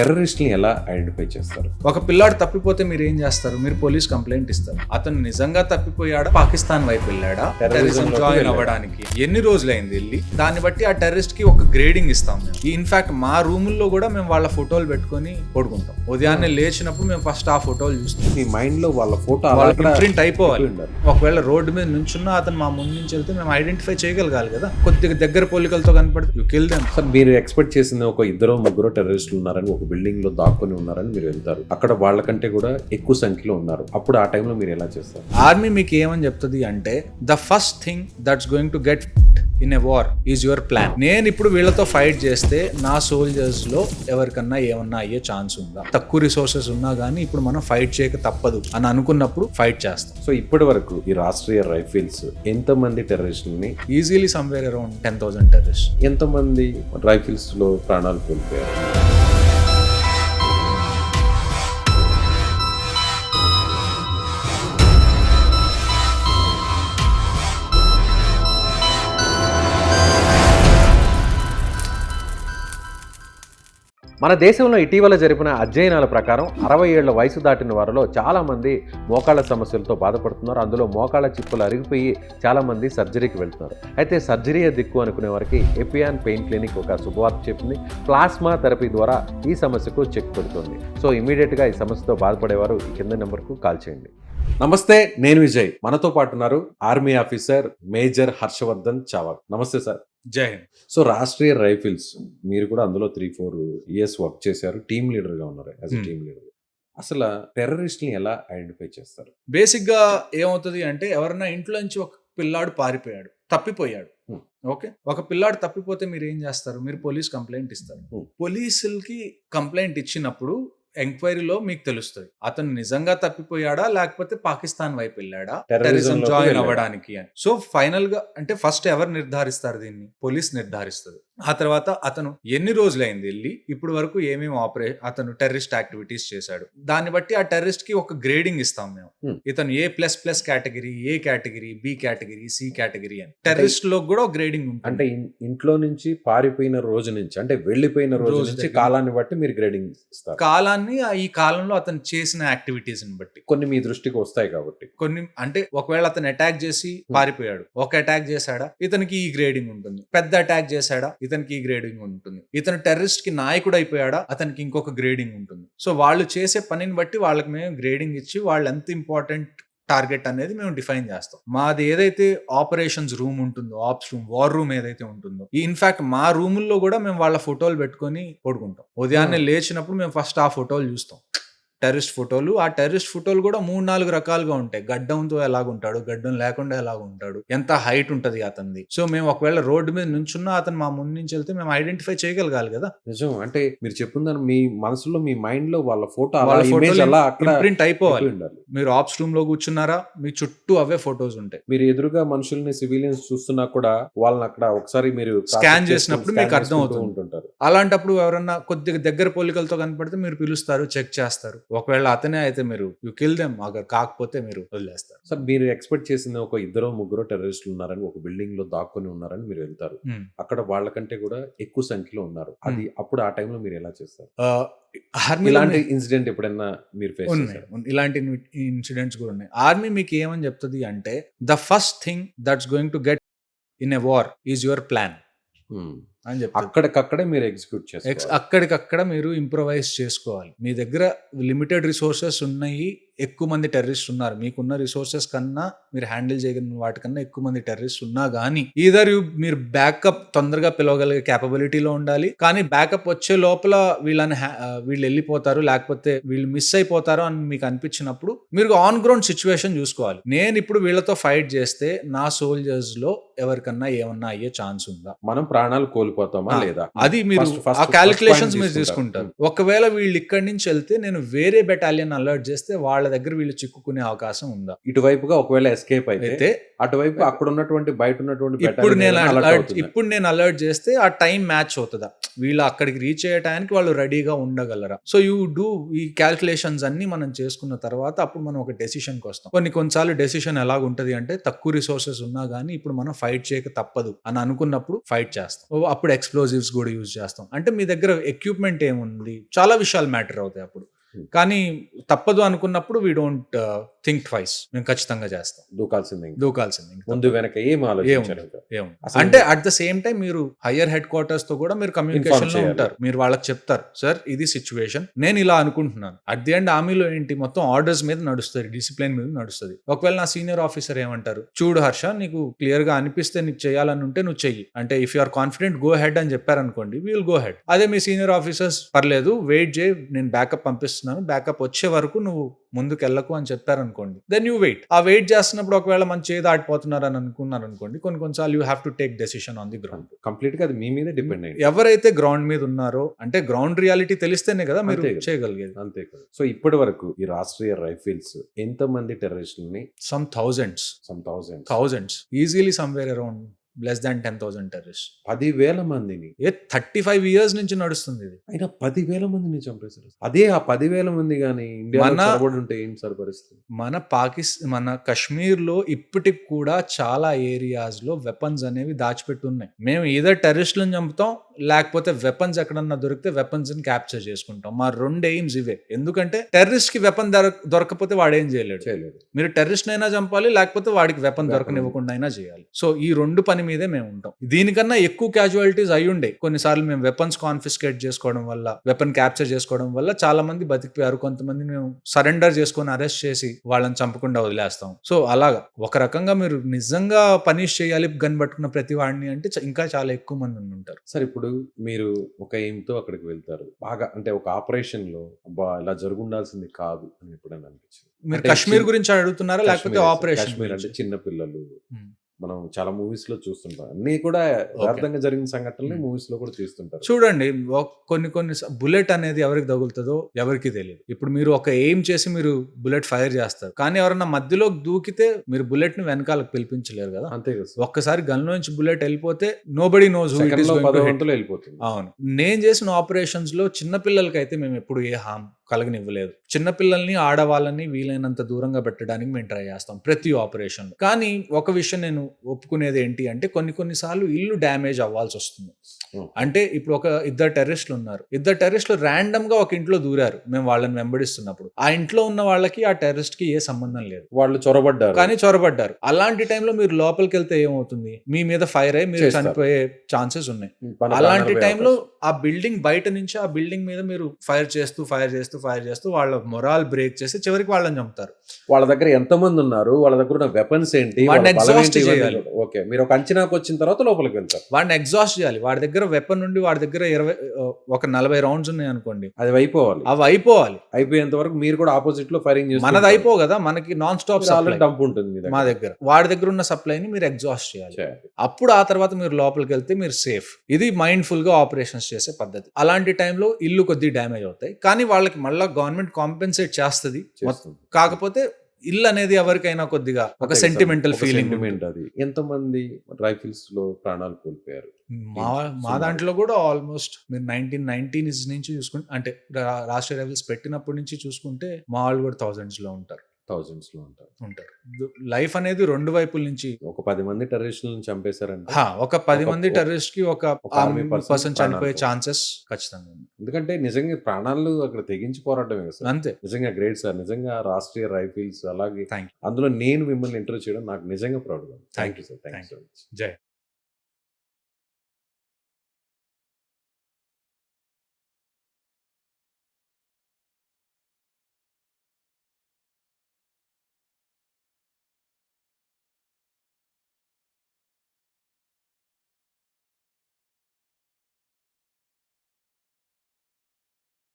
టెర్రరిస్ట్ని ఎలా ఐడెంటిఫై చేస్తారు? ఒక పిల్లాడు తప్పిపోతే మీరు ఏం చేస్తారు? మీరు పోలీస్ కంప్లైంట్ ఇస్తారు. అతను నిజంగా తప్పిపోయాడా, పాకిస్తాన్ వైపు వెళ్ళాడా, టెర్రరిజం జాయిన్ అవ్వడానికి ఎన్ని రోజులైంది వెళ్ళి, దాన్ని బట్టి ఆ టెర్రరిస్ట్ కి ఒక గ్రేడింగ్ ఇస్తాం మేము. ఇన్ఫాక్ట్ మా రూముల్లో కూడా మేము వాళ్ళ ఫోటోలు పెట్టుకొని పడుకుంటాం. ఉదయాన్నే లేచినప్పుడు మేము ఫస్ట్ ఆ ఫోటోలు చూస్తాం. మీ మైండ్ లో వాళ్ళ ఫోటో ప్రింట్ అయిపోవాలి. ఒకవేళ రోడ్డు మీద నుంచున్నా అతను మా ముందు నుంచి వెళ్తే మేము ఐడెంటిఫై చేయగలగాలి కదా. కొద్దిగా దగ్గర పోలికలతో కనపడితే యు కిల్ దెమ్. సార్, మీరు ఎక్స్పెక్ట్ చేసింది ఒక ఇద్దరు ముగ్గురు టెర్రరిస్టులు ఉన్నారని, ఒక బిల్డింగ్ లో దాక్కుని ఉన్నారని మీరు వెళ్తారు. అక్కడ వాళ్ళకంటే కూడా ఎక్కువ సంఖ్యలో ఉన్నారు. అప్పుడు ఆ టైంలో మీరు ఎలా చేస్తారు? ఆర్మీ మీకు ఏమని చెప్తుంది అంటే, the first thing that's going to get in a war is your plan. నేను ఇప్పుడు వీళ్ళతో ఫైట్ చేస్తే నా సోల్జర్స్ లో ఎవరికన్నా ఏమన్నా అయ్యే ఛాన్స్ ఉందా? తక్కువ రిసోర్సెస్ ఉన్నా గానీ ఇప్పుడు మనం ఫైట్ చేయక తప్పదు అని అనుకున్నప్పుడు ఫైట్ చేస్తాం. సో ఇప్పటి వరకు ఈ రాష్ట్రీయ రైఫిల్స్ ఎంతమంది టెర్రరిస్టులని, ఈజీలీ సమ్వేర్ అరౌండ్ 10,000 టెర్రరిస్ట్. ఎంతమంది రైఫిల్స్ లో ప్రాణాలు కోల్పోయారు? మన దేశంలో ఇటీవల జరిపిన అధ్యయనాల ప్రకారం 60 ఏళ్ల వయసు దాటిన వారిలో చాలామంది మోకాళ్ళ సమస్యలతో బాధపడుతున్నారు. అందులో మోకాళ్ళ చిప్పులు అరిగిపోయి చాలామంది సర్జరీకి వెళ్తున్నారు. అయితే సర్జరీ దిక్కు అనుకునే వారికి ఎపియాన్ పెయిన్ క్లినిక్ ఒక శుభవార్త చెప్పింది. ప్లాస్మా థెరపీ ద్వారా ఈ సమస్యకు చెక్ పెడుతుంది. సో ఇమీడియట్గా ఈ సమస్యతో బాధపడేవారు ఈ కింద నెంబర్కు కాల్ చేయండి. నమస్తే, నేను విజయ్. మనతో పాటు ఉన్నారు ఆర్మీ ఆఫీసర్ మేజర్ హర్షవర్ధన్ చావక్. నమస్తే సార్. జై హింద్. సో రాష్ట్రీయ రైఫిల్స్ మీరు కూడా అందులో 3-4 years వర్క్ చేశారు. టీమ్ లీడర్ గా ఉన్నారు. యాజ్ ఎ టీమ్ లీడర్, అసలు టెర్రరిస్ట్ ని ఎలా ఐడెంటిఫై చేస్తారు? బేసిక్ గా ఏమవుతుంది అంటే, ఎవరన్నా ఇంట్లో నుంచి ఒక పిల్లాడు పారిపోయాడు, తప్పిపోయాడు. ఓకే, ఒక పిల్లాడు తప్పిపోతే మీరు ఏం చేస్తారు? మీరు పోలీస్ కంప్లైంట్ ఇస్తారు. పోలీసులకి కంప్లైంట్ ఇచ్చినప్పుడు ఎంక్వైరీలో మీకు తెలుస్తుంది అతను నిజంగా తప్పిపోయాడా లేకపోతే పాకిస్తాన్ వైపు వెళ్ళాడా టెర్రరిజం జాయిన్ అవ్వడానికి అని. సో ఫైనల్ గా అంటే ఫస్ట్ ఎవరు నిర్ధారిస్తారు? దీన్ని పోలీస్ నిర్ధారిస్తుంది. ఆ తర్వాత అతను ఎన్ని రోజులైంది వెళ్ళి, ఇప్పుడు వరకు ఏమేమి అతను టెర్రరిస్ట్ యాక్టివిటీస్ చేశాడు, దాన్ని బట్టి ఆ టెర్రరిస్ట్ కి ఒక గ్రేడింగ్ ఇస్తాం మేము. ఇతను A++ category, A category, B category, C category అని. టెర్రరిస్ట్ లో కూడా గ్రేడింగ్ ఉంటుంది. అంటే ఇంట్లో నుంచి పారిపోయిన రోజు నుంచి, అంటే వెళ్ళిపోయిన రోజు నుంచి కాలాన్ని బట్టి మీరు గ్రేడింగ్ ఇస్తారు. కాలాన్ని ఈ కాలంలో అతను చేసిన యాక్టివిటీస్ ని బట్టి కొన్ని మీ దృష్టికి వస్తాయి కాబట్టి. కొన్ని అంటే ఒకవేళ అతను అటాక్ చేసి పారిపోయాడు, ఒక అటాక్ చేశాడా, ఇతనికి ఈ గ్రేడింగ్ ఉంటుంది. పెద్ద అటాక్ చేశాడా, ఇతనికి ఈ గ్రేడింగ్ ఉంటుంది. ఇతను టెర్రరిస్ట్ కి నాయకుడు అయిపోయాడా, అతనికి ఇంకొక గ్రేడింగ్ ఉంటుంది. సో వాళ్ళు చేసే పనిని బట్టి వాళ్ళకి మేము గ్రేడింగ్ ఇచ్చి వాళ్ళు ఎంత ఇంపార్టెంట్ టార్గెట్ అనేది మేము డిఫైన్ చేస్తాం. మాది ఏదైతే ఆపరేషన్స్ రూమ్ ఉంటుందో, ఆప్స్ రూమ్, వార్ రూమ్ ఏదైతే ఉంటుందో, ఇన్ఫాక్ట్ మా రూముల్లో కూడా మేము వాళ్ళ ఫోటోలు పెట్టుకొని పడుకుంటాం. ఉదయాన్నే లేచినప్పుడు మేము ఫస్ట్ ఆ ఫోటోలు చూస్తాం, టెర్రరిస్ట్ ఫోటోలు. ఆ టెర్రరిస్ట్ ఫోటోలు కూడా 3-4 రకాలుగా ఉంటాయి. గడ్డంతో ఎలాగుంటాడు, గడ్డం లేకుండా ఎలాగుంటాడు, ఎంత హైట్ ఉంటది అతనిది. సో మేము ఒకవేళ రోడ్డు మీద నుంచున్నా అతను మా ముందు నుంచి వెళ్తే మేము ఐడెంటిఫై చేయగలగాలి కదా. నిజం. అంటే మీరు చెప్పిందని మీ మనసులో, మీ మైండ్ లో వాళ్ళ ఫోటో ప్రింట్ అయిపోవాలి. మీరు ఆప్స్ రూమ్ లో కూర్చున్నారా, మీ చుట్టూ అవే ఫోటోస్ ఉంటాయి. మీరు ఎదురుగా మనుషుల్ని, సివిలియన్స్ చూస్తున్నా కూడా వాళ్ళని అక్కడ ఒకసారి మీరు స్కాన్ చేసినప్పుడు మీకు అర్థం అవుతుంటారు. అలాంటప్పుడు ఎవరన్నా కొద్దిగా దగ్గర పోలికలతో కనపడితే మీరు పిలుస్తారు, చెక్ చేస్తారు. ఒకవేళ అతనే అయితే మీరు యు కిల్ దెమ్, కాకపోతే మీరు వదిలేస్తారు. సార్, మీరు ఎక్స్పెక్ట్ చేసింది ఒక ఇద్దరు ముగ్గురు టెర్రరిస్టులు ఉన్నారని, ఒక బిల్డింగ్ లో దాక్కుని ఉన్నారని మీరు వెళ్తారు. అక్కడ వాళ్ళకంటే కూడా ఎక్కువ సంఖ్యలో ఉన్నారు. అది అప్పుడు ఆ టైంలో మీరు ఎలా చేస్తారు? ఇలాంటి ఇన్సిడెంట్ ఎప్పుడైనా మీరు ఫేస్ చేశారా? ఇలాంటి ఇన్సిడెంట్స్ కూడా ఉన్నాయి. ఆర్మీ మీకు ఏమని చెప్తుంది అంటే, the first thing that's going to get in a war is your plan అని చెప్పి అక్కడికక్కడే మీరు ఎగ్జిక్యూట్ చేస్తారు. అక్కడికక్కడ మీరు ఇంప్రొవైజ్ చేసుకోవాలి. మీ దగ్గర లిమిటెడ్ రిసోర్సెస్ ఉన్నాయి, ఎక్కువ మంది టెర్రరిస్ట్ ఉన్నారు. మీకున్న రిసోర్సెస్ కన్నా మీరు హ్యాండిల్ చేయగలిగిన వాటికన్నా ఎక్కువ మంది టెర్రరిస్ట్ ఉన్నా గానీ మీరు బ్యాకప్ తొందరగా పిలవగలిగే క్యాపబిలిటీలో ఉండాలి. కానీ బ్యాకప్ వచ్చే లోపల వీళ్ళు వెళ్ళిపోతారు, లేకపోతే వీళ్ళు మిస్ అయిపోతారు అని మీకు అనిపించినప్పుడు మీరు ఆన్ గ్రౌండ్ సిచ్యువేషన్ చూసుకోవాలి. నేను ఇప్పుడు వీళ్ళతో ఫైట్ చేస్తే నా సోల్జర్స్ లో ఎవరికన్నా ఏమన్నా అయ్యే ఛాన్స్ ఉందా, మనం ప్రాణాలు కోల్పోతామా లేదా, అది మీరు ఆ క్యాలిక్యులేషన్స్ మీరు తీసుకుంటారు. ఒకవేళ వీళ్ళు ఇక్కడి నుంచి వెళ్తే నేను వేరే బెటాలియన్ అలర్ట్ చేస్తే వాళ్ళ దగ్గర వీళ్ళు చిక్కుకునే అవకాశం ఉందా? ఇటువైపుగా ఒకవేళ ఎస్కేప్ అయితే అటువైపు అక్కడ ఉన్నటువంటి బయట ఉన్నటువంటి ఇప్పుడు నేను అలర్ట్ చేస్తే ఆ టైం మ్యాచ్ అవుతుందా, వీళ్ళు అక్కడికి రీచ్ అయ్యడానికి వాళ్ళు రెడీగా ఉండగలరా? సో యూ డూ ఈ క్యాల్కులేషన్స్ అన్ని మనం చేసుకున్న తర్వాత అప్పుడు మనం ఒక డెసిషన్కి వస్తాం. కొన్నిసార్లు డెసిషన్ ఎలాగుంటది అంటే, తక్కువ రిసోర్సెస్ ఉన్నా గానీ ఇప్పుడు మనం ఫైట్ చేయక తప్పదు అని అనుకున్నప్పుడు ఫైట్ చేస్తాం. అప్పుడు ఎక్స్ప్లోజివ్స్ కూడా యూజ్ చేస్తాం. అంటే మీ దగ్గర ఎక్విప్మెంట్ ఏముంది, చాలా విషయాలు మ్యాటర్ అవుతాయి అప్పుడు. కానీ తప్పదు అనుకున్నప్పుడు వీ డోంట్ థింక్ ట్వైస్, మేము ఖచ్చితంగా చేస్తాం. దూకాల్సిందే ఇంకా. దూకాల్సింది ఇంకా. ముందు వెనక ఏం ఆలోచించారు ఇంకా? ఏముంది. అసలు అంటే అట్ ద సేమ్ టైం మీరు హయ్యర్ హెడ్ క్వార్టర్స్ తో కూడా మీరు కమ్యూనికేషన్ లో చేయాలి. ఉంటారు. మీరు వాళ్ళకి చెప్తారు, సార్ ఇది సిచ్యువేషన్, నేను ఇలా అనుకుంటున్నాను. అట్ ది ఎండ్ ఆర్మీలో ఏంటి, మొత్తం ఆర్డర్స్ మీద నడుస్తుంది, డిసిప్లిన్ మీద నడుస్తుంది. ఒకవేళ నా సీనియర్ ఆఫీసర్ ఏమంటారు, చూడు హర్ష, నీకు క్లియర్ గా అనిపిస్తే నీకు చేయాలని ఉంటే నువ్వు చెయ్యి, అంటే if you are confident go ahead అని చెప్పారనుకోండి, వీ విల్ గో హెడ్. అదే మీ సీనియర్ ఆఫీసర్స్ పర్లేదు వెయిట్ చేయి, నేను బ్యాకప్ పంపిస్తున్నాను, బ్యాకప్ వచ్చే వరకు నువ్వు ముందుకు వెళ్ళకు అని చెప్పారనుకోండి, దెన్ యూ వెయిట్. ఆ వెయిట్ చేస్తున్నప్పుడు ఒకవేళ మన చేయి దాటిపోతున్నారు అని అనుకున్నారు అనుకోండి, కొన్నిసార్లు you have to take decision on the ground. Complete గా అది మీ మీద డిపెండ్ అయ్యింది. ఎవరైతే గ్రౌండ్ మీద ఉన్నారో, అంటే గ్రౌండ్ రియాలిటీ తెలిస్తేనే కదా మీరు అంతే కదా. చేయగలిగేది. అంతే కదా. సో ఇప్పటి వరకు ఈ రాష్ట్రీయ రైఫిల్స్ ఎంత మంది టెర్రరిస్టులని? Some thousands easily somewhere around less than 10,000 terrorist. 10,000 మందిని 35 years నుంచి నడుస్తుంది ఇది. అయినా 10,000 మందిని చంపేశారు. అదే ఆ 10,000 మంది కానీ ఇండియాలో మన- చొరబడి ఉంటే ఏం సార్ పరిస్థితి? మన కశ్మీర్ లో ఇప్పటికి కూడా చాలా ఏరియాస్ లో వెపన్స్ అనేవి దాచిపెట్టి ఉన్నాయి. మేము ఏదో టెర్రరిస్టులను చంపుతాం, లేకపోతే వెపన్స్ ఎక్కడన్నా దొరికితే వెపన్స్ ని క్యాప్చర్ చేసుకుంటాం. మా 2 ఎయిమ్స్ ఇవే. ఎందుకంటే టెర్రరిస్ట్ కి వెపన్ దొరకపోతే వాడేం చేయలేడు. చేయలేదు. మీరు టెర్రరిస్ట్ అయినా చంపాలి, లేకపోతే వాడికి వెపన్ దొరకనివ్వకుండా అయినా చేయాలి. సో ఈ 2 పని మీదే మేము ఉంటాం. దీనికన్నా ఎక్కువ క్యాజువాలిటీస్ అయ్యుండే. కొన్నిసార్లు మేము వెపన్స్ కాన్ఫిస్కేట్ చేసుకోవడం వల్ల, వెపన్ క్యాప్చర్ చేసుకోవడం వల్ల చాలా మంది బతికిపోయారు. కొంతమంది మేము సరెండర్ చేసుకొని అరెస్ట్ చేసి వాళ్ళని చంపకుండా వదిలేస్తాం. సో అలాగా ఒక రకంగా మీరు నిజంగా పనిష్ చేయాలి గన్ పట్టుకున్న ప్రతి వాడిని అంటే ఇంకా చాలా ఎక్కువ మంది ఉంటారు. సార్ ఇప్పుడు మీరు ఒక ఎయిమ్ తో అక్కడికి వెళ్తారు, బాగా అంటే ఒక ఆపరేషన్ లో అబ్బా ఇలా జరుగుండాల్సింది కాదు అని ఎప్పుడైనా అనిపించింది? మీరు అంటే కశ్మీర్ గురించి అడుగుతున్నారా, లేకపోతే కాశ్మీర్ ఆపరేషన్ కాశ్మీర్ అంటే చిన్న పిల్లలు, Hmm. మనం చాలా మూవీస్ లో చూస్తుంటాం, అన్ని కూడా యథార్థంగా జరిగిన సంఘటనలు మూవీస్ లో కూడా చూస్తుంటారు. చూడండి, కొన్ని బుల్లెట్ అనేది ఎవరికి తగులుతుందో ఎవరికి తెలియదు. ఇప్పుడు మీరు ఒక ఎయిమ్ చేసి మీరు బుల్లెట్ ఫైర్ చేస్తారు, కానీ ఎవరన్నా మధ్యలో దూకితే మీరు బుల్లెట్ ని వెనకాలకు పిలిపించలేరు కదా. అంతే కదా. ఒక్కసారి గన్ నుంచి బుల్లెట్ వెళ్ళిపోతే నోబడి నోస్. సెకండ్ లో 10 గంటలు వెళ్ళిపోతుంది. అవును, నేను చేసిన ఆపరేషన్స్ లో చిన్న పిల్లలకైతే మేము ఎప్పుడు ఏ హామ్ కలగనివ్వలేదు. చిన్నపిల్లల్ని, ఆడవాళ్ళని వీలైనంత దూరంగా పెట్టడానికి మేము ట్రై చేస్తాం ప్రతి ఆపరేషన్. కానీ ఒక విషయం నేను ఒప్పుకునేది ఏంటి అంటే, కొన్నిసార్లు ఇల్లు డ్యామేజ్ అవ్వాల్సి వస్తుంది. అంటే ఇప్పుడు ఒక 2 టెర్రరిస్టులు ఉన్నారు, 2 టెర్రరిస్టులు ర్యాండమ్ గా ఒక ఇంట్లో దూరారు, మేము వాళ్ళని వెంబడిస్తున్నప్పుడు. ఆ ఇంట్లో ఉన్న వాళ్ళకి ఆ టెర్రరిస్ట్ కి ఏ సంబంధం లేదు, వాళ్ళు చొరబడ్డారు. అలాంటి టైంలో మీరు లోపలికి వెళ్తే ఏమవుతుంది, మీ మీద ఫైర్ అయ్యి మీరు చేస్తారు. చనిపోయే ఛాన్సెస్ ఉన్నాయి. మన అలాంటి ప్రాణాలు టైంలో పోయే ఆ బిల్డింగ్ బయట నుంచి ఆ బిల్డింగ్ మీద మీరు ఫైర్ చేస్తూ వాళ్ళ మొరాల్ బ్రేక్ చేసి చివరికి వాళ్ళని చంపుతారు. వాళ్ళ దగ్గర ఎంత మంది ఉన్నారు, వాళ్ళ దగ్గర ఉన్న వెపన్స్ ఏంటి, వాడిని వాళ్ళ బలం exhaust ఏంటి, ఇవన్నీ చేయాలి. కూడా. ఓకే, మీరు ఒక అంచనాకు వచ్చిన తర్వాత లోపలికి వెళ్తారు. వాడిని ఎగ్జాస్ట్ చేయాలి. వాడి దగ్గర వెపన్ నుండి వాడి దగ్గర 40 రౌండ్స్ ఉన్నాయి అనుకోండి, అది అయిపోవాలి. అవి అయిపోవాలి. అయిపోయేంత వరకు మీరు కూడా ఆపోజిట్ లో ఫైరింగ్ మనది అయిపో కదా, మనకి నాన్ స్టాప్ సప్లై డంప్ ఉంటుంది మీ దగ్గర. మా దగ్గర. వాడి దగ్గర ఉన్న సప్లైని మీరు ఎగ్జాస్ట్ చేయాలి. అప్పుడు ఆ తర్వాత మీరు లోపలికి వెళ్తే మీరు సేఫ్. ఇది మైండ్ఫుల్ గా ఆపరేషన్స్ చేసే పద్ధతి. అలాంటి టైంలో ఇల్లు కొద్ది డ్యామేజ్ అవుతాయి, కానీ వాళ్ళకి మళ్ళీ గవర్నమెంట్ కాంపెన్సేట్ చేస్తుంది. కాకపోతే ఇల్లు అనేది ఎవరికైనా కొద్దిగా ఒక సెంటిమెంటల్ ఫీలింగ్. అది ఎంతమంది రైఫిల్స్ లో ప్రాణాలు కోల్పోయారు? మా దాంట్లో కూడా ఆల్మోస్ట్ మీరు 1990s నుంచి చూసుకుంటే, అంటే రాష్ట్రీయ రైఫిల్స్ పెట్టినప్పటి నుంచి చూసుకుంటే మా వాళ్ళు కూడా థౌజండ్స్ లో ఉంటారు. లైఫ్ అనేది 2 వైపుల నుంచి. ఒక 10 మంది టెర్రరిస్టులను చంపేశారంటే ఒక 10 మంది టెర్రరిస్ట్ కి ఒక army పర్సన్ చనిపోయే ఛాన్సెస్ ఖచ్చితంగా ఉంది. ఎందుకంటే నిజంగా ప్రాణాలు అక్కడ తెగించి పోరాటమే కదా సార్. అంతే. నిజంగా గ్రేట్ సార్. నిజంగా రాష్ట్రీయ రైఫిల్స్ అలాగే Thank you. అందులో నేను మిమ్మల్ని ఇంటర్వ్యూ చేయడం నాకు నిజంగా ప్రౌడ్ గా. Thank you sir. Thank you so much. జై.